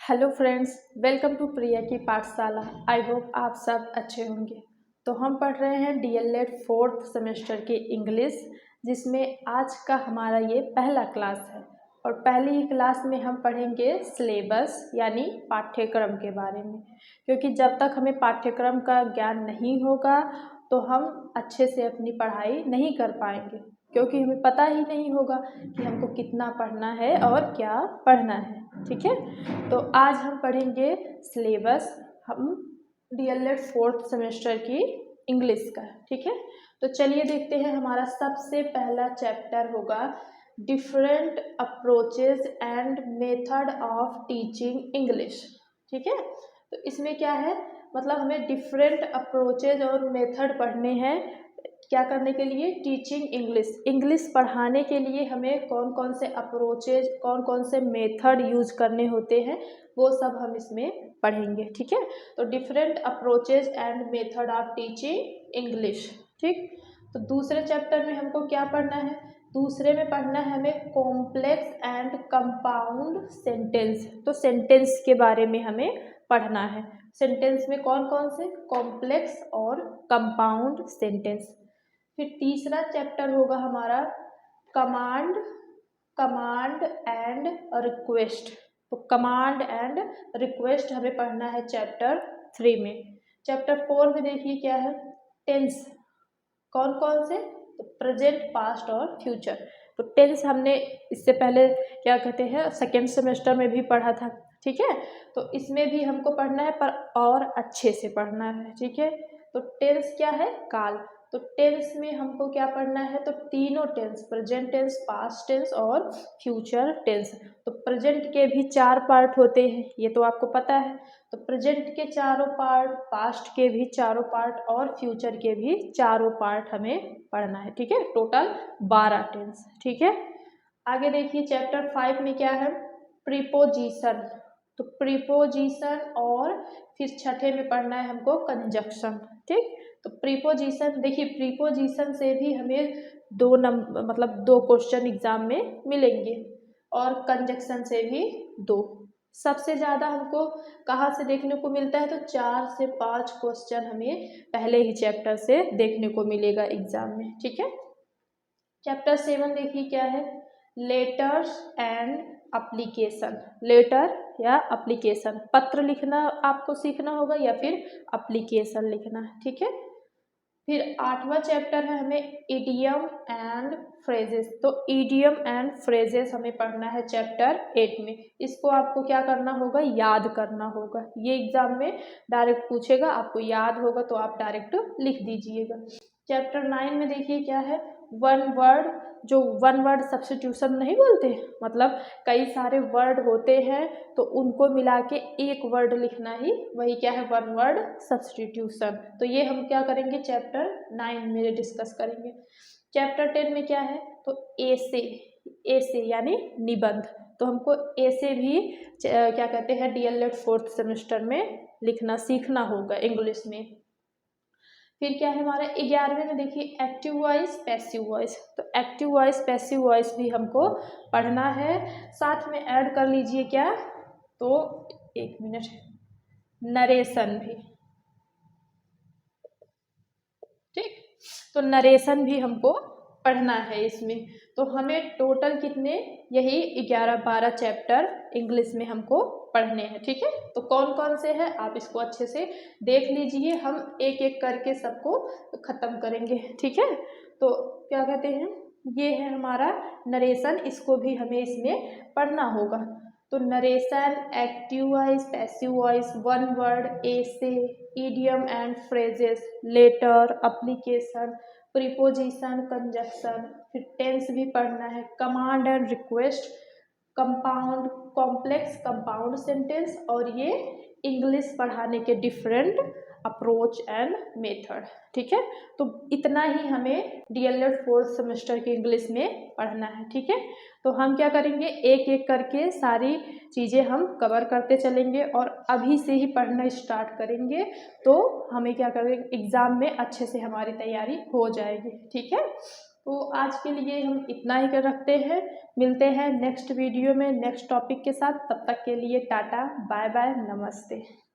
Hello friends, welcome to प्रिया की पाठशाला। I hope आप सब अच्छे होंगे। तो हम पढ़ रहे हैं डीएलएड फोर्थ सेमेस्टर की इंग्लिश, जिसमें आज का हमारा ये पहला क्लास है। और पहली ही क्लास में हम पढ़ेंगे सिलेबस यानी पाठ्यक्रम के बारे में, क्योंकि जब तक हमें पाठ्यक्रम का ज्ञान नहीं होगा तो हम अच्छे से अपनी पढ़ाई नहीं कर पाएंगे, क्योंकि हमें पता ही नहीं होगा कि हमको कितना पढ़ना है और क्या पढ़ना है। ठीक है, तो आज हम पढ़ेंगे सिलेबस, हम डीएलएड फोर्थ सेमेस्टर की इंग्लिश का। ठीक है, तो चलिए देखते हैं। हमारा सबसे पहला चैप्टर होगा different approaches and method of teaching English. ठीक है, तो इसमें क्या है, मतलब हमें डिफरेंट अप्रोचेज और मेथड पढ़ने हैं। क्या करने के लिए? टीचिंग इंग्लिश, इंग्लिश पढ़ाने के लिए हमें कौन कौन से अप्रोचेज, कौन कौन से मेथड यूज करने होते हैं, वो सब हम इसमें पढ़ेंगे। ठीक है, तो different approaches and method of teaching English. ठीक, तो दूसरे चैप्टर में हमको क्या पढ़ना है? दूसरे में पढ़ना है हमें कॉम्प्लेक्स एंड कंपाउंड सेंटेंस। तो सेंटेंस के बारे में हमें पढ़ना है। सेंटेंस में कौन कौन से? कॉम्प्लेक्स और कंपाउंड सेंटेंस। फिर तीसरा चैप्टर होगा हमारा कमांड, कमांड एंड रिक्वेस्ट। तो कमांड एंड रिक्वेस्ट हमें पढ़ना है चैप्टर 3 में। चैप्टर 4 में देखिए क्या है, टेंस। कौन कौन से? तो प्रेजेंट, पास्ट और फ्यूचर। तो टेंस हमने इससे पहले क्या कहते हैं, सेकेंड सेमेस्टर में भी पढ़ा था। ठीक है, तो इसमें भी हमको पढ़ना है, पर और अच्छे से पढ़ना है। ठीक है, तो टेंस क्या है? काल। तो टेंस में हमको क्या पढ़ना है? तो तीनों tense, present tense, past tense और फ्यूचर टेंस। तो प्रेजेंट के भी 4 पार्ट होते हैं, ये तो आपको पता है। तो प्रेजेंट के चारों पार्ट, पास्ट के भी चारों पार्ट और फ्यूचर के भी चारों पार्ट हमें पढ़ना है। ठीक है, टोटल 12 टेंस। ठीक है, आगे देखिए चैप्टर 5 में क्या है, प्रीपोजिशन। तो प्रीपोजिशन और फिर छठे में पढ़ना है हमको कंजक्शन। ठीक, तो प्रीपोजिशन देखिए, प्रीपोजिशन से भी हमें 2 नंबर, मतलब 2 क्वेश्चन एग्जाम में मिलेंगे, और कंजक्शन से भी 2। सबसे ज़्यादा हमको कहाँ से देखने को मिलता है? तो 4 से 5 क्वेश्चन हमें पहले ही चैप्टर से देखने को मिलेगा एग्जाम में। ठीक है, चैप्टर 7 देखिए क्या है, लेटर्स एंड एप्लीकेशन। लेटर या एप्लीकेशन, पत्र लिखना आपको सीखना होगा या फिर एप्लीकेशन लिखना। ठीक है, फिर 8वां चैप्टर है हमें इडियम एंड फ्रेजेस। तो इडियम एंड फ्रेजेस हमें पढ़ना है चैप्टर 8 में। इसको आपको क्या करना होगा? याद करना होगा। ये एग्जाम में डायरेक्ट पूछेगा, आपको याद होगा तो आप डायरेक्ट लिख दीजिएगा। चैप्टर 9 में देखिए क्या है, वन वर्ड। जो वन वर्ड सब्स्टिट्यूशन नहीं बोलते, मतलब कई सारे वर्ड होते हैं तो उनको मिला के एक वर्ड लिखना ही, वही क्या है, वन वर्ड सब्स्टिट्यूशन। तो ये हम क्या करेंगे? चैप्टर 9 में डिस्कस करेंगे। चैप्टर 10 में क्या है? तो एसे, एसे यानी निबंध। तो हमको एसे भी क्या कहते हैं, डीएलएड फोर्थ सेमेस्टर में लिखना सीखना होगा इंग्लिश में। फिर क्या है हमारा 11वें में देखिए एक्टिव वॉइस, पैसिव वॉइस। तो एक्टिव वॉइस, पैसिव वॉइस भी हमको पढ़ना है। साथ में ऐड कर लीजिए क्या, तो एक मिनट, नरेशन भी। ठीक, तो नरेशन भी हमको पढ़ना है इसमें। तो हमें टोटल कितने, यही 11-12 चैप्टर इंग्लिश में हमको पढ़ने हैं। ठीक है, तो कौन कौन से हैं आप इसको अच्छे से देख लीजिए, हम एक एक करके सबको खत्म करेंगे। ठीक है, तो क्या कहते हैं, ये है हमारा नरेशन, इसको भी हमें इसमें पढ़ना होगा। तो narration, active voice, passive voice, one word, essay, idiom and phrases, letter, application, preposition, conjunction, फिर टेंस भी पढ़ना है, command and request, compound, complex compound sentence, और ये इंग्लिश पढ़ाने के डिफरेंट अप्रोच एंड मेथड। ठीक है, तो इतना ही हमें डीएलएड फोर्थ सेमेस्टर की इंग्लिश में पढ़ना है। ठीक है, तो हम क्या करेंगे, एक एक करके सारी चीज़ें हम कवर करते चलेंगे, और अभी से ही पढ़ना स्टार्ट करेंगे तो हमें क्या करेंगे, एग्ज़ाम में अच्छे से हमारी तैयारी हो जाएगी। ठीक है, तो आज के लिए हम इतना ही कर रखते हैं। मिलते हैं नेक्स्ट वीडियो में नेक्स्ट टॉपिक के साथ। तब तक के लिए टाटा बाय बाय नमस्ते।